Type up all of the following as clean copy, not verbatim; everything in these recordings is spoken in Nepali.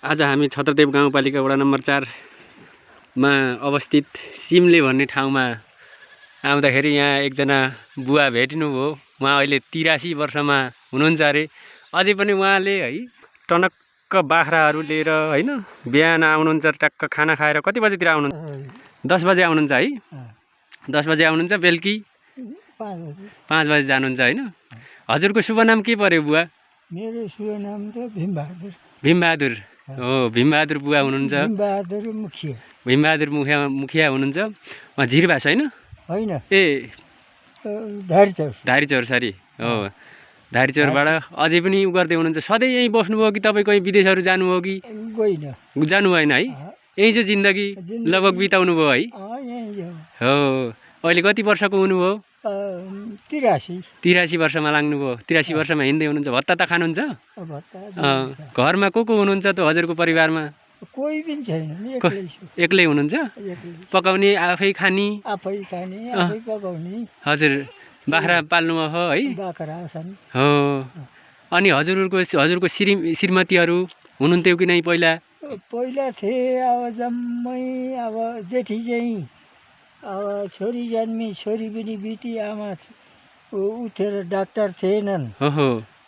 आज हामी छत्रदेव गाउँपालिका वडा नम्बर 4 मा अवस्थित सिमले भन्ने ठाउँमा आउँदाखेरि यहाँ एकजना बुवा भेटिनुभयो। उहाँ अहिले 83 वर्षमा हुनुहुन्छ अरे। अझै पनि उहाँले है टनक्क बाख्राहरू लिएर हैन बिहान आउनुहुन्छ, टक्क खाना खाएर कति बजेतिर आउनुहुन्छ? 10 बजे आउनुहुन्छ है। 10 बजे आउनुहुन्छ, बेलुकी 5 बजे जानुहुन्छ हैन। हजुरको शुभ नाम के पर्यो बुवा? मेरो शुभ नाम त भीमबहादुर। भीमबहादुर हो, भीमबहादुर बुवा हुनुहुन्छ। भीमबहादुर मुखिया। भीमबहादुर मुखिया हुनुहुन्छ। उहाँ झिरभाष हैन? हैन, ए धारीचौर सरी हो। धारीचौरबाट अझै पनि उ गर्दै हुनुहुन्छ। सधैँ यहीँ बस्नुभयो कि तपाईँ कहीँ विदेशहरू जानुभयो कि? गइन, जानु भएन है। यही चाहिँ जिन्दगी लगभग बिताउनु भयो है। हो, अहिले कति वर्षको हुनुभयो? 83 वर्षमा लाग्नुभयो। 83 वर्षमा हिँड्दै हुनुहुन्छ। भत्ता त खानुहुन्छ? घरमा को हुनुहुन्छ त हजुरको परिवारमा? कोही पनि छैन, एक्लै हुनुहुन्छ? पकाउने आफै खाने? आफै खाने, आफै पकाउने। हजुर, बाख्रा पाल्नुभयो है? बाख्रा छन्। हो। अनि हजुरको श्रीमतीहरू हुनुहुन्थ्यो कि नै पहिला? पहिला थिए, अब जम्मै अब जेठी चाहिँ अब छोरी जन्मी, छोरी पनि बिती, आमा उठेर डाक्टर थिएनन्।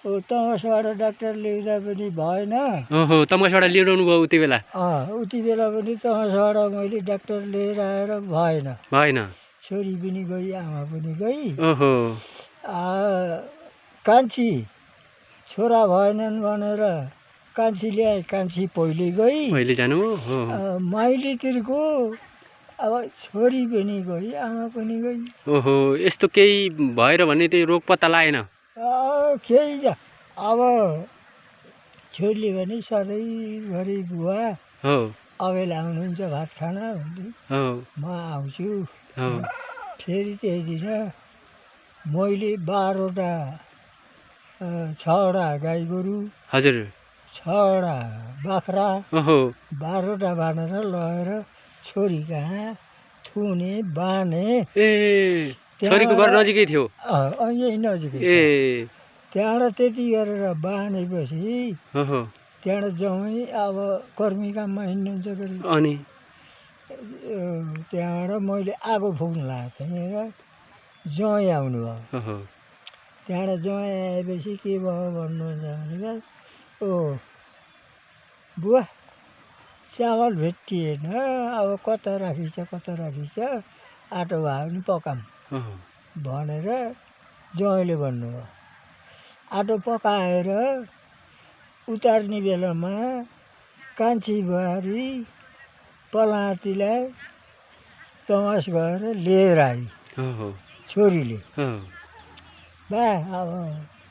तमसबाट डाक्टर ल्याउँदा पनि भएन। तमसबाट ल्याउनु भयो उति बेला? उति बेला पनि तमसबाट मैले डाक्टर लिएर आएर भएन। छोरी पनि गई, आमा पनि गई। कान्छी छोरा भएनन् भनेर कान्छी ल्याए, कान्छी पहिले गई, पहिले जानु। माइलीतिरको अब छोरी पनि गई, आमा पनि गई। ओहो, यस्तो केही भएर भन्ने त्यही रोग पत्ता लागेन? केही अब छोरीले भने सधैँभरि बुवा अबेला आउनुहुन्छ भात खान भन्थे। म आउँछु। फेरि त्यही दिन मैले 12वटा 6वटा गाई गोरु, हजुर, 6वटा बाख्रा, 12वटा बाँधेर लगेर छोरी कहाँ थुने बाँधे। छोरीको घर नजिकै थियो? यही नजिकै। त्यहाँबाट त्यति गरेर बाँधेपछि त्यहाँबाट जमै अब कर्मी काममा हिँड्नुहुन्छ गरी, अनि त्यहाँबाट मैले आगो फुक्न लगाएको थिएँ र जमै आउनुभयो। त्यहाँबाट जमै आएपछि के भयो भन्नुहुन्छ भने, बुवा चामल भेटिएन, अब कता राखिन्छ आटो भयो भने पकाऊँ भनेर जयले भन्नुभयो। आटो पकाएर उतार्ने बेलामा कान्छी बुहारी पलाँतीलाई तमास गएर लिएर आई छोरीले। बा अब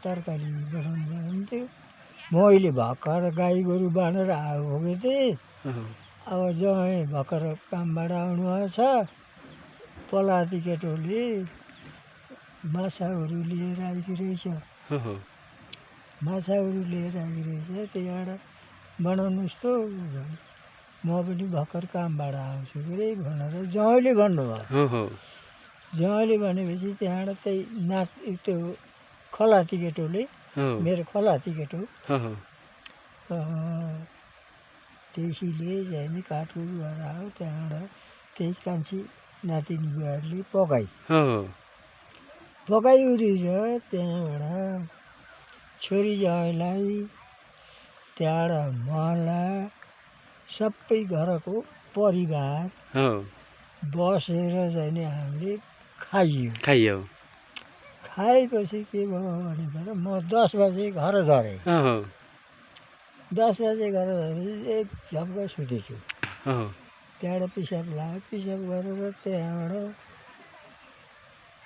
तरकारी बनाउनु भन्थ्यो। मैले भर्खर गाई गोरु बाँधेर आएको थिएँ। अब जय भर्खर कामबाट आउनुभएछ। पलाती केटोले माछाहरू लिएर आइदिरहेछ। त्यहाँबाट बनाउनुहोस् त, म पनि भर्खर कामबाट आउँछु अरे भनेर जयले भन्नुभयो। जयले भनेपछि त्यहाँबाट त्यही त्यो खलाती केटोले, मेरो खलाती केटो, त्यसैले चाहिँ काठकुट गरेर आयो। त्यहाँबाट त्यही कान्छी नातिनी बुहारीले पकाइउरिर त्यहाँबाट छोरी जयलाई, त्यहाँबाट मलाई, सबै घरको परिवार बसेर चाहिँ हामीले खाइयो। खाएपछि के भयो भने म 10 बजे घर झरेँ। 10 बजे घर झरेपछि एक झप्का सुतेछु। त्यहाँबाट पिसाब लाग्यो। पिसाब गरेर त्यहाँबाट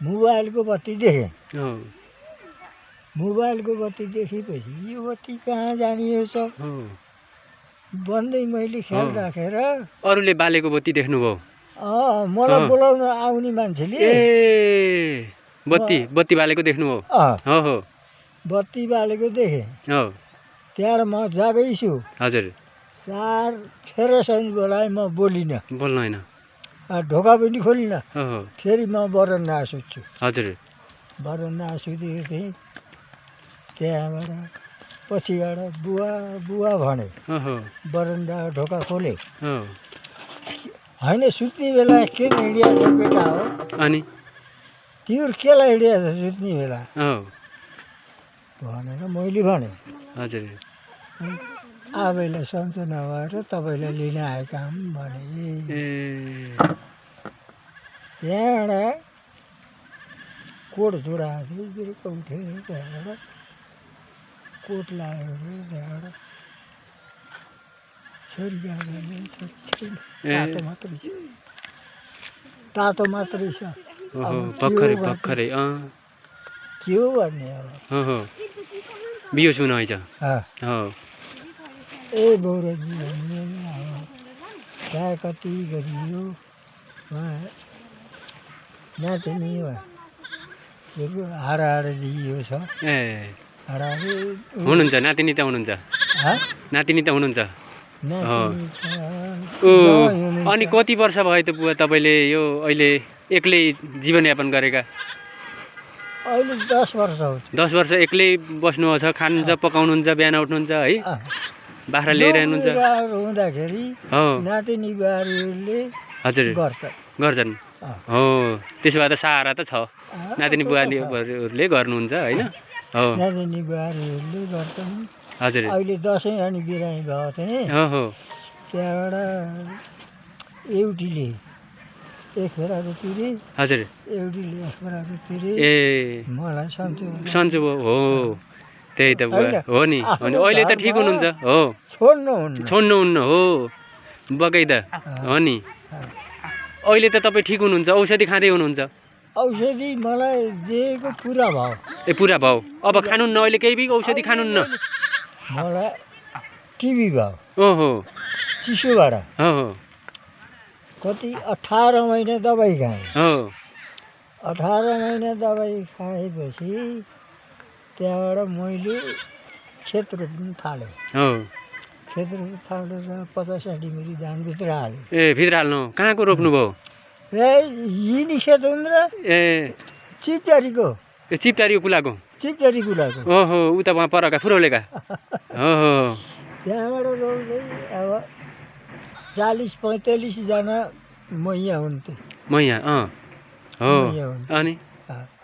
मोबाइलको बत्ती देखेँ। मोबाइलको बत्ती देखेपछि यो बत्ती कहाँ जाने छ भन्दै मैले ख्याल राखेर, अरूले बालेको बत्ती देख्नुभयो? मलाई बोलाउन आउने मान्छेले बत्ती बालेको देख्नुभयो? बत्ती बालेको देखेँ। त्यहाँबाट म जागै छु। हजुर। 4 फेरसम्म बोलाएँ, म बोलिनँ। बोल्नु होइन? ढोका पनि खोलिनँ। फेरि म बरन्डा सुत्छु। हजुर। बरन्डा सुतेको थिएँ। त्यहाँबाट पछिबाट बुवा बुवा भने ओहो बरन्डा ढोका खोले हो होइन सुत्ने बेला किन हिँडिया छ केटा हो अनि तिमीहरू केलाई हिँडिया छ सुत्ने बेला हो भनेर मैले भने हजुर आबैलाई सन्चो नभएर तपाईँलाई लिन आएका हुँ भने ए त्यहाँबाट कोट जोडाएको थियो बिरुक्क उठेर त्यहाँबाट कोट लगायो अरे त्यहाँबाट छोरी गएको छैन तातो मात्रै छ तातो मात्रै छ ओहो भर्खरै के हो भन्ने अब हो बियो सुन है हो ए बौराजी भन्ने अब त्यहाँ कति गरियो नातिनी हाडा दिइयो छ ए हाडा हुनुहुन्छ नातिनी त हुनुहुन्छ नातिनी त हुनुहुन्छ नातिनी छ ओ अनि कति वर्ष भयो त बुवा तपाईँले यो अहिले एक्लै जीवनयापन गरेका अहिले 10 वर्ष हो 10 वर्ष एक्लै बस्नुहुन्छ खानुहुन्छ पकाउनुहुन्छ बिहान उठ्नुहुन्छ है बाख्रा लिएर हुनुहुन्छ हुँदाखेरि हो नातिनी बुहारीहरूले हजुर गर्छन् हो त्यसो भए त सहारा त छ नातिनी बुहारीहरूले गर्नुहुन्छ होइन हो नातिनी बुहारीहरूले गर्छन् हजुर अहिले दसैँ अनि बिरामी भएको थिएँ हो त्यहाँबाट एउटीले एक फेराको तिरे हजुर एउटीले एक फेराको तिरे ए मलाई सन्चो हो त्यही त बुवा हो नि अहिले त ठिक हुनुहुन्छ हो छोड्नुहुन्न हो बगैदा हो नि अहिले त तपाईँ ठिक हुनुहुन्छ औषधि खाँदै हुनुहुन्छ औषधि मलाई दिएको पुरा भयो ए पुरा भयो अब खानुहुन्न अहिले केही पनि औषधि खानुहुन्न मलाई टिबी भयो ओहो चिसोबाट हो कति 18 महिना दबाई खाएँ हो 18 महिना दबाई खाएपछि त्यहाँबाट मैले खेत रोप्नु थालेँ हो खेत रोप्नु थालेर 50-60 मिली धान भित्र हालेँ ए भित्र हाल्नु कहाँको रोप्नु भयो ए यिनी खेत हुन् र ए चिपटारीको ए चिपटारीको कुलाको ओहो उता वहाँ परका फुरौलेका ओहो त्यहाँबाट रोप्दै अब 40-45 जना मैया हुन्थे मैया हो अनि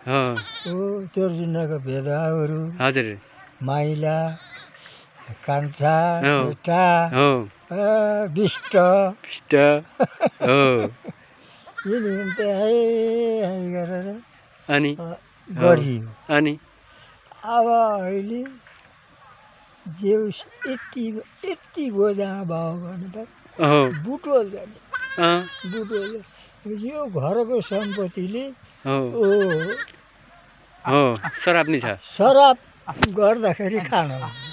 हो चोरजुन्नाको भेदाहरू हजुर माइला कान्छा बेटा बिष्ट हो यिनी हुन्थे है गरेर अनि गरियो अनि अब अहिले जेउस यति गोजा भयो भने त बुटोल जाने बुटोल यो घरको सम्पत्तिले शराब नि छ शराब गर्दाखेरि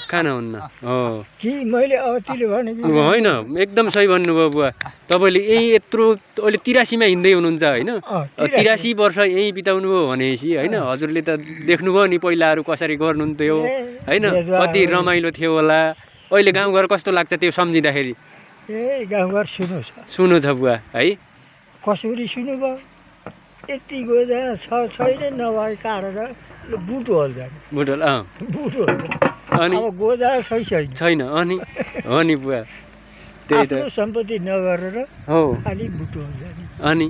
खानुहुन्न हो कि मैले अवतिले भने कि होइन एकदम सही भन्नुभयो बुवा तपाईँले यही यत्रो अहिले 83 मा हिँड्दै हुनुहुन्छ होइन 83 वर्ष यही बिताउनु भयो भनेपछि होइन हजुरले त देख्नुभयो नि पहिलाहरू कसरी गर्नुहुन्थ्यो होइन कति रमाइलो थियो होला अहिले गाउँघर कस्तो लाग्छ त्यो सम्झिँदाखेरि ए गाउँघर सुनो छ बुवा है कसरी सुन्नुभयो यति गोजा छैन नभए काटेर बुटोल जाने बुटोल अनि अब गोजा छैन अनि हो नि बुवा त्यही त सम्पत्ति नगरेर हो खालि बुटोल जाने अनि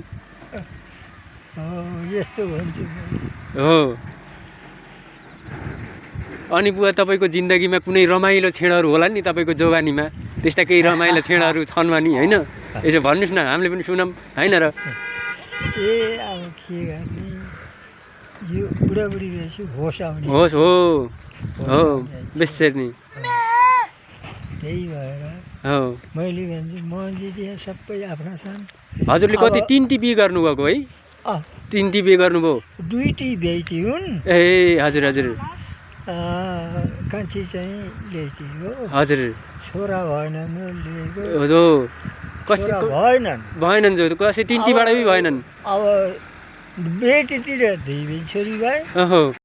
यस्तो भन्छु हो अनि बुवा तपाईँको जिन्दगीमा कुनै रमाइलो क्षणहरू होला नि तपाईँको जोगानीमा त्यस्ता केही रमाइलो क्षणहरू छन् भने होइन यसो भन्नुहोस् न हामीले पनि सुनौँ होइन र ए अब के गर्ने यो बुढाबुढी भएपछि होस आउने होस् हो बेसरी नि त्यही भएर हो मैले भन्छु मन्दिर सबै आफ्ना छन् हजुरले कति 3 टिभी गर्नुभएको है 3 टिभी गर्नुभयो 2 टिभी हुन् ए हजुर हजुर कान्छी चाहिँ ल्याइथी हो हजुर छोरा भएनन् लिएको हो कसै भएनन् जो कसै 3 टिभीबाट पनि भएनन् अब बेटीतिर 2 छोरी भए ओहो